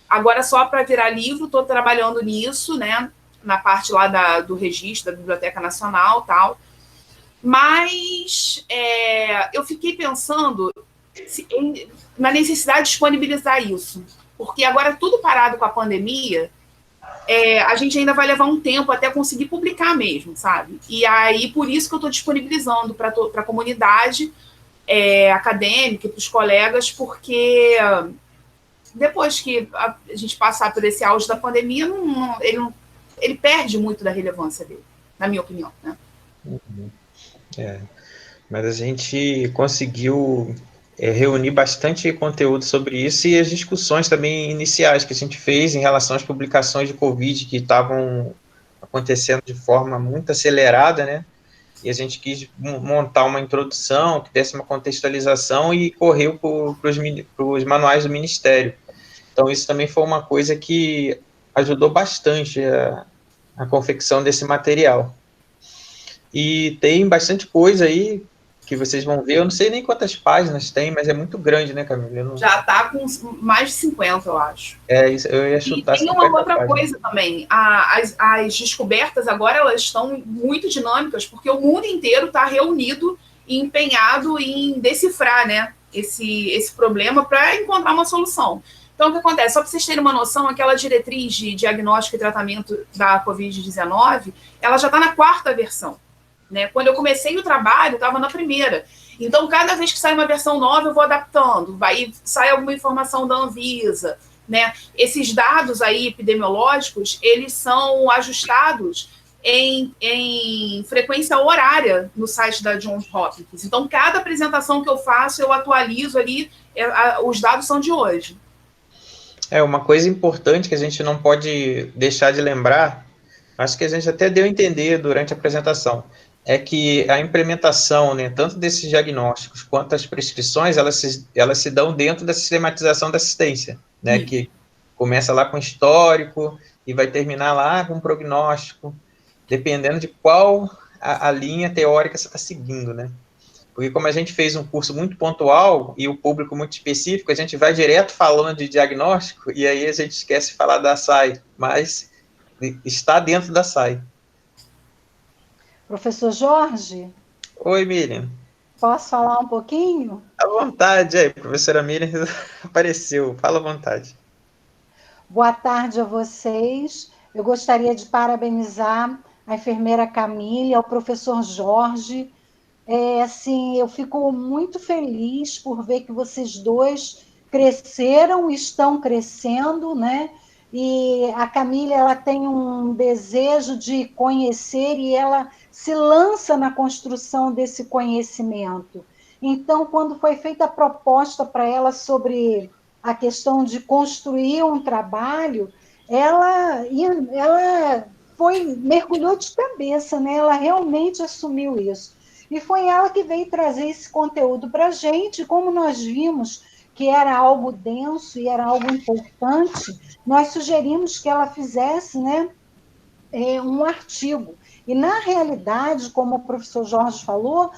Agora, só para virar livro, estou trabalhando nisso, né? Na parte lá do registro da Biblioteca Nacional e tal. Mas eu fiquei pensando na necessidade de disponibilizar isso. Porque agora, tudo parado com a pandemia, a gente ainda vai levar um tempo até conseguir publicar mesmo, sabe? E aí, por isso que eu estou disponibilizando para a comunidade acadêmica, para os colegas, porque depois que a gente passar por esse auge da pandemia, ele perde muito da relevância dele, na minha opinião, né? Mas a gente conseguiu reunir bastante conteúdo sobre isso e as discussões também iniciais que a gente fez em relação às publicações de Covid que estavam acontecendo de forma muito acelerada, né? E a gente quis montar uma introdução que desse uma contextualização e correu para os manuais do Ministério. Então, isso também foi uma coisa que ajudou bastante a confecção desse material. E tem bastante coisa aí que vocês vão ver. Eu não sei nem quantas páginas tem, mas é muito grande, né, Camila? Já está com mais de 50, eu acho. Isso, eu ia chutar. E tem uma outra coisa também. As descobertas agora elas estão muito dinâmicas, porque o mundo inteiro está reunido e empenhado em decifrar, né, esse problema para encontrar uma solução. Então, o que acontece? Só para vocês terem uma noção, aquela diretriz de diagnóstico e tratamento da Covid-19, ela já está na 4ª versão. Né? Quando eu comecei o trabalho, estava na 1ª. Então, cada vez que sai uma versão nova, eu vou adaptando. Sai alguma informação da Anvisa. Né? Esses dados aí epidemiológicos, eles são ajustados em frequência horária no site da Johns Hopkins. Então, cada apresentação que eu faço, eu atualizo ali, os dados são de hoje. Uma coisa importante que a gente não pode deixar de lembrar, acho que a gente até deu a entender durante a apresentação, é que a implementação, né, tanto desses diagnósticos quanto as prescrições, elas se dão dentro da sistematização da assistência, né, que começa lá com histórico e vai terminar lá com prognóstico, dependendo de qual a linha teórica você está seguindo, né? Porque como a gente fez um curso muito pontual e o público muito específico, a gente vai direto falando de diagnóstico e aí a gente esquece de falar da SAI, mas está dentro da SAI. Professor Jorge? Oi, Miriam. Posso falar um pouquinho? À vontade, aí, professora Miriam apareceu, fala à vontade. Boa tarde a vocês. Eu gostaria de parabenizar a enfermeira Camille, ao professor Jorge. Assim, eu fico muito feliz por ver que vocês dois cresceram, estão crescendo, né? E a Camille, ela tem um desejo de conhecer e ela se lança na construção desse conhecimento. Então, quando foi feita a proposta para ela sobre a questão de construir um trabalho, ela mergulhou de cabeça, né? Ela realmente assumiu isso. E foi ela que veio trazer esse conteúdo para a gente. Como nós vimos que era algo denso e era algo importante, nós sugerimos que ela fizesse, né, um artigo. E, na realidade, como o professor Jorge falou,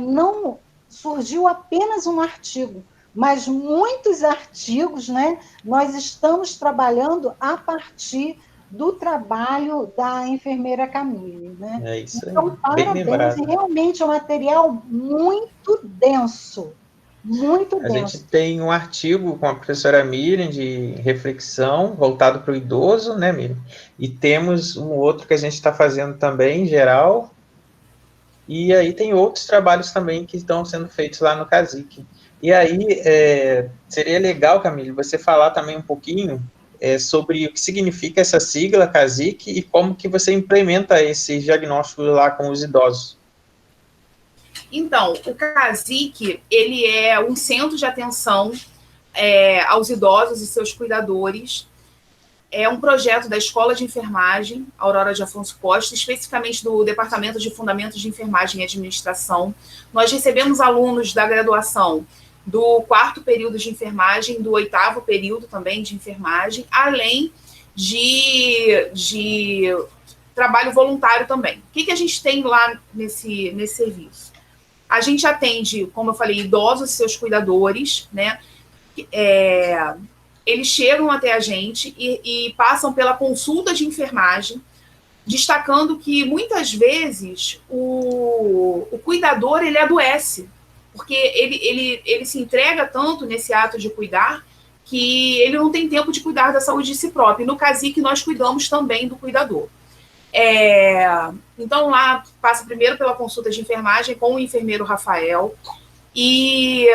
não surgiu apenas um artigo, mas muitos artigos, né, nós estamos trabalhando a partir do trabalho da enfermeira Camille, né? É isso aí, então, bem parabéns, lembrado. e realmente é um material muito denso, muito A denso. gente tem um artigo com a professora Miriam de reflexão voltado para o idoso, né, Miriam? E temos um outro que a gente está fazendo também, em geral, e aí tem outros trabalhos também que estão sendo feitos lá no CASIC. E aí, seria legal, Camille, você falar também um pouquinho sobre o que significa essa sigla CASIC e como que você implementa esse diagnóstico lá com os idosos. Então, o CASIC, ele é um centro de atenção aos idosos e seus cuidadores. É um projeto da Escola de Enfermagem, Aurora de Afonso Costa, especificamente do Departamento de Fundamentos de Enfermagem e Administração. Nós recebemos alunos da graduação do 4º período de enfermagem, do 8º período também de enfermagem, além de trabalho voluntário também. O que a gente tem lá nesse serviço? A gente atende, como eu falei, idosos e seus cuidadores, né? Eles chegam até a gente e passam pela consulta de enfermagem, destacando que, muitas vezes, o cuidador, ele adoece, porque ele se entrega tanto nesse ato de cuidar, que ele não tem tempo de cuidar da saúde de si próprio. E no CASIC, nós cuidamos também do cuidador. Então, lá, passa primeiro pela consulta de enfermagem com o enfermeiro Rafael, e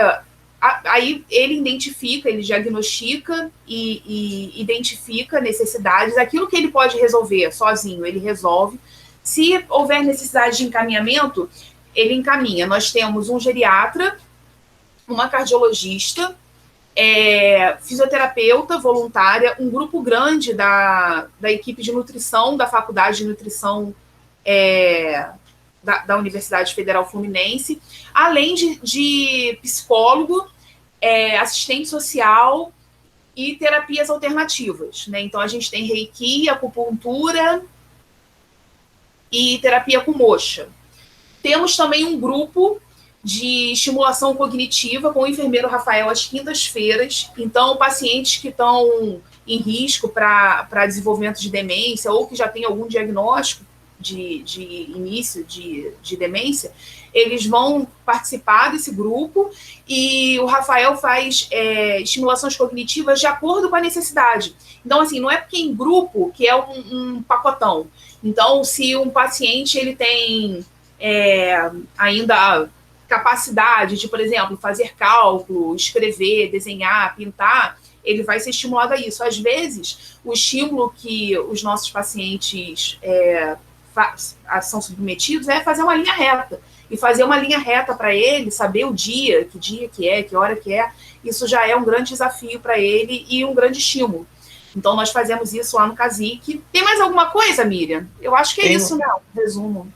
aí ele identifica, ele diagnostica e identifica necessidades, aquilo que ele pode resolver sozinho, ele resolve. Se houver necessidade de encaminhamento, ele encaminha. Nós temos um geriatra, uma cardiologista, fisioterapeuta voluntária, um grupo grande da equipe de nutrição da Faculdade de Nutrição da Universidade Federal Fluminense, além de psicólogo, assistente social e terapias alternativas, né? Então, a gente tem reiki, acupuntura e terapia com moxa. Temos também um grupo de estimulação cognitiva com o enfermeiro Rafael às quintas-feiras. Então, pacientes que estão em risco para desenvolvimento de demência ou que já têm algum diagnóstico de início de demência, eles vão participar desse grupo e o Rafael faz estimulações cognitivas de acordo com a necessidade. Então, assim, não é porque em grupo que é um pacotão. Então, se um paciente ele tem ainda capacidade de, por exemplo, fazer cálculo, escrever, desenhar, pintar, ele vai ser estimulado a isso. Às vezes, o estímulo que os nossos pacientes são submetidos é fazer uma linha reta. E fazer uma linha reta para ele, saber o dia que é, que hora que é, isso já é um grande desafio para ele e um grande estímulo. Então, nós fazemos isso lá no CASIC. Tem mais alguma coisa, Miriam? Eu acho que é isso, né? Resumo.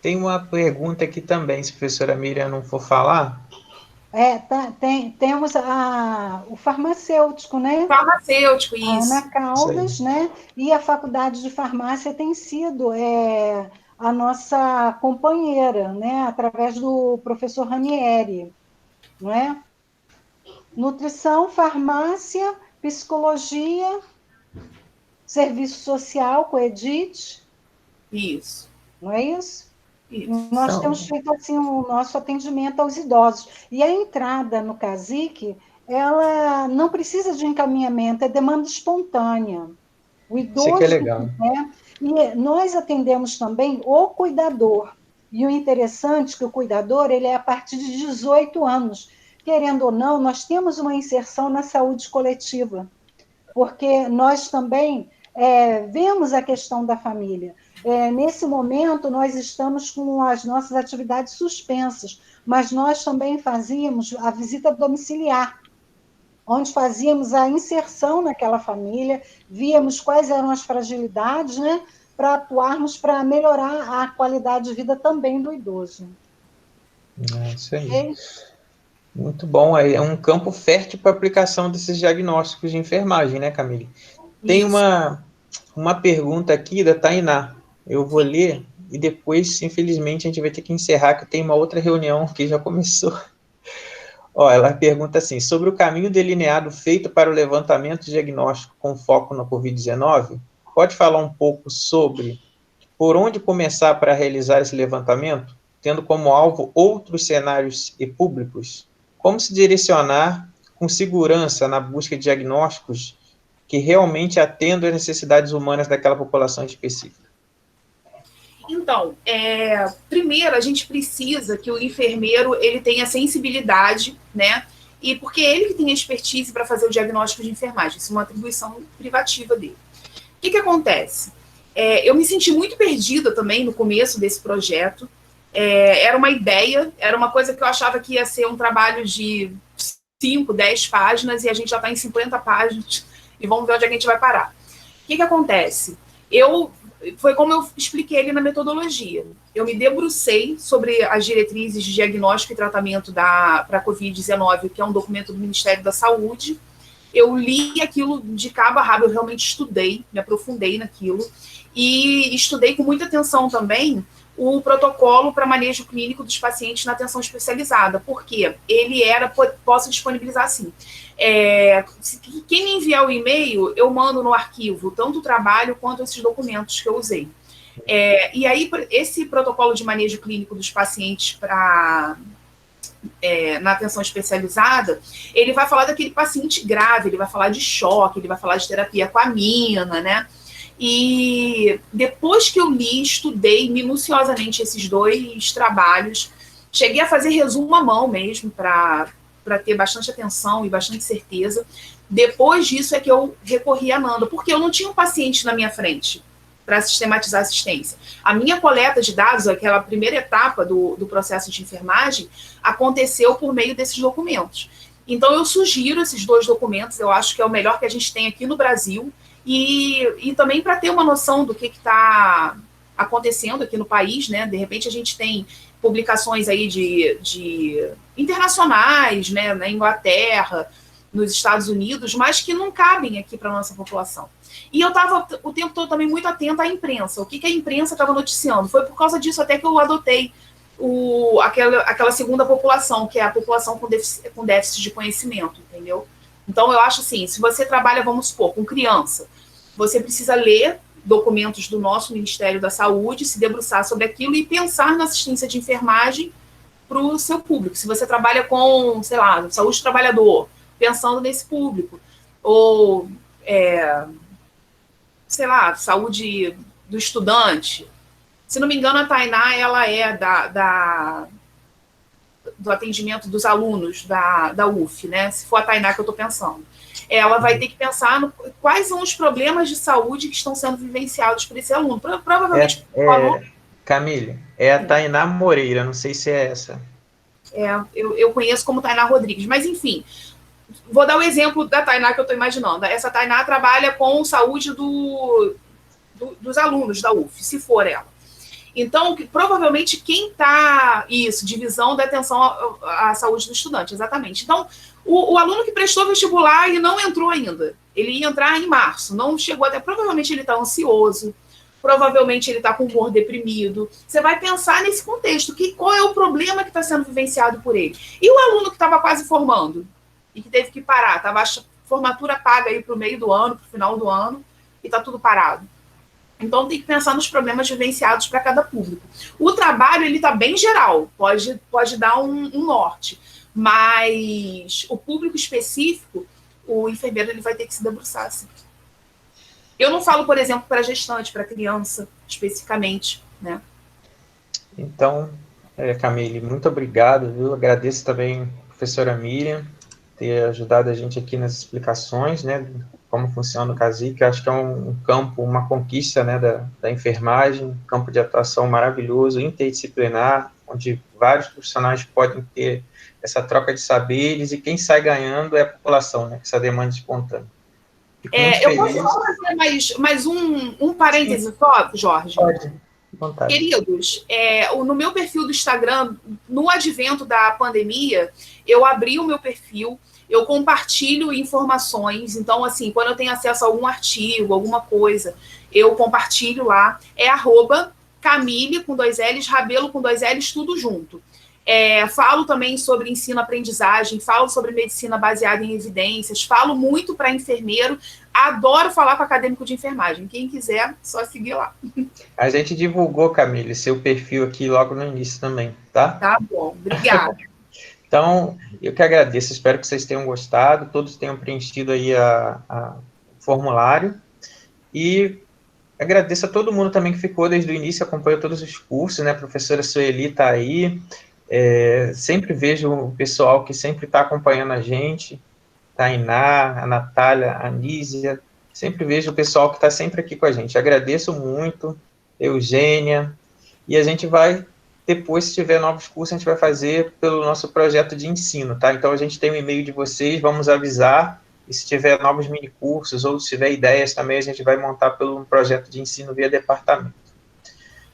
Tem uma pergunta aqui também, se a professora Miriam não for falar. Temos o farmacêutico, né? Farmacêutico, isso. Ana Caldas, né? E a Faculdade de Farmácia tem sido a nossa companheira, né? Através do professor Ranieri, não é? Nutrição, farmácia, psicologia, serviço social com a Edith. Isso. Não é isso? Isso. Nós temos feito assim o nosso atendimento aos idosos. E a entrada no CASIC, ela não precisa de encaminhamento, é demanda espontânea. O idoso, isso que é legal. Né? E nós atendemos também o cuidador. E o interessante é que o cuidador ele é a partir de 18 anos. Querendo ou não, nós temos uma inserção na saúde coletiva, porque nós também vemos a questão da família. Nesse momento, nós estamos com as nossas atividades suspensas, mas nós também fazíamos a visita domiciliar, onde fazíamos a inserção naquela família, víamos quais eram as fragilidades, né, para atuarmos para melhorar a qualidade de vida também do idoso. Isso aí. Okay? Muito bom. É um campo fértil para a aplicação desses diagnósticos de enfermagem, né, Camille? Tem uma pergunta aqui da Tainá. Eu vou ler e depois, infelizmente, a gente vai ter que encerrar, que tem uma outra reunião que já começou. Ela pergunta assim, sobre o caminho delineado feito para o levantamento diagnóstico com foco na Covid-19, pode falar um pouco sobre por onde começar para realizar esse levantamento, tendo como alvo outros cenários e públicos? Como se direcionar com segurança na busca de diagnósticos que realmente atendam às necessidades humanas daquela população específica? Então, primeiro a gente precisa que o enfermeiro ele tenha sensibilidade, né? E porque ele que tem a expertise para fazer o diagnóstico de enfermagem, isso é uma atribuição privativa dele. O que acontece? Eu me senti muito perdida também no começo desse projeto. Era uma ideia, era uma coisa que eu achava que ia ser um trabalho de 5, 10 páginas, e a gente já está em 50 páginas, e vamos ver onde a gente vai parar. O que acontece? Foi como eu expliquei ali na metodologia. Eu me debrucei sobre as diretrizes de diagnóstico e tratamento para a Covid-19, que é um documento do Ministério da Saúde. Eu li aquilo de cabo a rabo, eu realmente estudei, me aprofundei naquilo, e estudei com muita atenção também o protocolo para manejo clínico dos pacientes na atenção especializada, porque ele posso disponibilizar assim, quem me enviar o e-mail, eu mando no arquivo tanto o trabalho quanto esses documentos que eu usei. E aí, esse protocolo de manejo clínico dos pacientes na atenção especializada, ele vai falar daquele paciente grave, ele vai falar de choque, ele vai falar de terapia com amina, né? E depois que eu li, estudei minuciosamente esses 2 trabalhos, cheguei a fazer resumo à mão mesmo, para ter bastante atenção e bastante certeza. Depois disso é que eu recorri à Nanda, porque eu não tinha um paciente na minha frente para sistematizar a assistência. A minha coleta de dados, aquela primeira etapa do processo de enfermagem, aconteceu por meio desses documentos. Então, eu sugiro esses 2 documentos, eu acho que é o melhor que a gente tem aqui no Brasil, e também para ter uma noção do que está acontecendo aqui no país, né? De repente a gente tem publicações aí de internacionais, né? Na Inglaterra, nos Estados Unidos, mas que não cabem aqui para a nossa população. E eu estava o tempo todo também muito atenta à imprensa. O que a imprensa estava noticiando? Foi por causa disso até que eu adotei aquela segunda população, que é a população com déficit de conhecimento, entendeu? Então, eu acho assim, se você trabalha, vamos supor, com criança, você precisa ler documentos do nosso Ministério da Saúde, se debruçar sobre aquilo e pensar na assistência de enfermagem para o seu público. Se você trabalha com, sei lá, saúde do trabalhador, pensando nesse público. Ou, sei lá, saúde do estudante. Se não me engano, a Tainá, ela é do atendimento dos alunos da UF, né? Se for a Tainá que eu estou pensando. Ela vai ter que pensar quais são os problemas de saúde que estão sendo vivenciados por esse aluno. Provavelmente... Camille, é a Tainá Moreira, não sei se é essa. Eu conheço como Tainá Rodrigues, mas enfim, vou dar o exemplo da Tainá que eu estou imaginando. Essa Tainá trabalha com saúde dos alunos da UF, se for ela. Então, provavelmente, quem está... Isso, divisão da atenção à saúde do estudante, exatamente. Então, o aluno que prestou vestibular e não entrou ainda, ele ia entrar em março, não chegou até... Provavelmente ele está ansioso, provavelmente ele está com humor deprimido. Você vai pensar nesse contexto, qual é o problema que está sendo vivenciado por ele. E o aluno que estava quase formando e que teve que parar, estava a formatura paga aí para o meio do ano, para o final do ano, e está tudo parado. Então, tem que pensar nos problemas vivenciados para cada público. O trabalho, ele está bem geral, pode dar um norte, mas o público específico, o enfermeiro ele vai ter que se debruçar. Assim. Eu não falo, por exemplo, para gestante, para criança, especificamente, né? Então, Camille, muito obrigado, viu? Agradeço também a professora Miriam ter ajudado a gente aqui nas explicações, né? Como funciona o CASIC, acho que é um campo, uma conquista, né, da enfermagem, campo de atuação maravilhoso, interdisciplinar, onde vários profissionais podem ter essa troca de saberes, e quem sai ganhando é a população, né, essa demanda espontânea. Eu posso só fazer mais um parêntese só, Jorge? Pode, vontade. Queridos, no meu perfil do Instagram, no advento da pandemia, eu abri o meu perfil, eu compartilho informações, então, assim, quando eu tenho acesso a algum artigo, alguma coisa, eu compartilho lá, @Camille, com 2 L's, Rabelo com 2 L's, tudo junto. Falo também sobre ensino-aprendizagem, falo sobre medicina baseada em evidências, falo muito para enfermeiro, adoro falar com acadêmico de enfermagem. Quem quiser, só seguir lá. A gente divulgou, Camille, seu perfil aqui logo no início também, tá? Tá bom, obrigada. Então, eu que agradeço, espero que vocês tenham gostado, todos tenham preenchido aí o formulário, e agradeço a todo mundo também que ficou desde o início, acompanhou todos os cursos, né, a professora Sueli está aí, sempre vejo o pessoal que sempre está acompanhando a gente, Tainá, a Natália, a Nízia, sempre vejo o pessoal que está sempre aqui com a gente, agradeço muito, Eugênia, e a gente vai, depois, se tiver novos cursos, a gente vai fazer pelo nosso projeto de ensino, tá? Então, a gente tem o e-mail de vocês, vamos avisar, e se tiver novos minicursos, ou se tiver ideias também, a gente vai montar pelo projeto de ensino via departamento.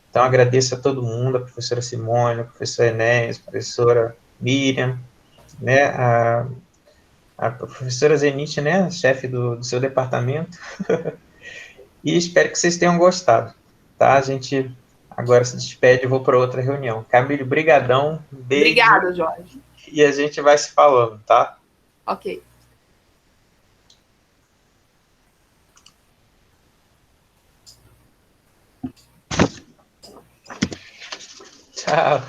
Então, agradeço a todo mundo, a professora Simone, a professora Enéas, a professora Miriam, né, a professora Zenite, né, chefe do seu departamento, e espero que vocês tenham gostado, tá? A gente agora se despede e vou para outra reunião. Camille, brigadão, beijo. Obrigada, Jorge. E a gente vai se falando, tá? Ok. Tchau.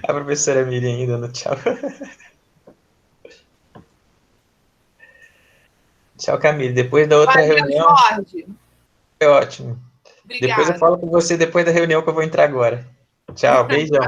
A professora Miriam ainda no tchau. Tchau, Camille. Depois da outra reunião... Jorge. Foi ótimo. Obrigada. Depois eu falo com você depois da reunião que eu vou entrar agora. Tchau, beijão.